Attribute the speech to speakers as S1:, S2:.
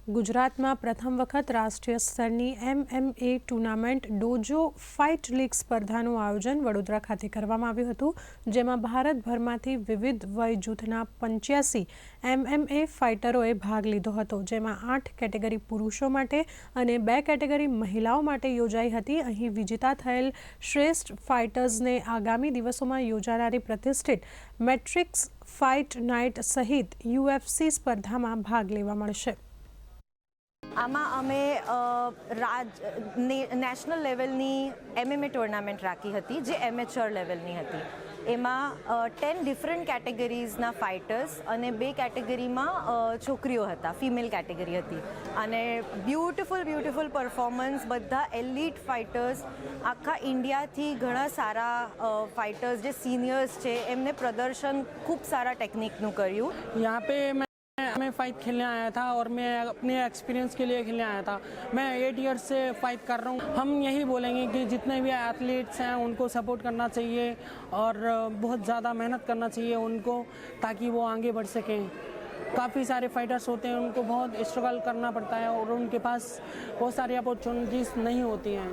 S1: ગુજરાતમાં પ્રથમ વખત રાષ્ટ્રીય સ્તરની MMA tournament dojo fight league સ્પર્ધાનું આયોજન વડોદરા ખાતે કરવામાં આવ્યું હતું, જેમાં ભારતભરમાંથી વિવિધ વય જૂથના 85 MMA ફાઇટરોએ ભાગ લીધો હતો, જેમાં 8 કેટેગરી પુરુષો માટે અને 2 કેટેગરી મહિલાઓ માટે યોજાઈ હતી। અહીં વિજેતા થયેલ શ્રેષ્ઠ ફાઇટર્સને આગામી દિવસોમાં યોજાનારી પ્રતિષ્ઠિત મેટ્રિક્સ ફાઇટ નાઇટ સહિત UFC સ્પર્ધામાં ભાગ લેવા મળશે।
S2: આમાં અમે નેશનલ લેવલની MMA ટુર્નામેન્ટ રાખી હતી, જે એમેચ્યોર લેવલની હતી। એમાં 10 ડિફરન્ટ કેટેગરીઝના ફાઇટર્સ અને 2 કેટેગરીમાં છોકરીઓ હતા, ફિમેલ કેટેગરી હતી, અને બ્યુટિફુલ પરફોર્મન્સ। બધા એલિટ ફાઇટર્સ આખા ઇન્ડિયાથી ઘણા સારા ફાઇટર્સ જે સિનિયર્સ છે એમને પ્રદર્શન ખૂબ સારા ટેકનિકનું કર્યું।
S3: यहाँ पे मैं फाइट खेलने आया था और मैं अपने एक्सपीरियंस के लिए खेलने आया था। मैं 8 ईयर्स से फाइट कर रहा हूँ। हम यही बोलेंगे कि जितने भी एथलीट्स हैं उनको सपोर्ट करना चाहिए और बहुत ज़्यादा मेहनत करना चाहिए उनको, ताकि वो आगे बढ़ सकें। काफ़ी सारे फाइटर्स होते हैं, उनको बहुत स्ट्रगल करना पड़ता है और उनके पास बहुत सारी अपॉर्चुनिटीज़ नहीं होती हैं।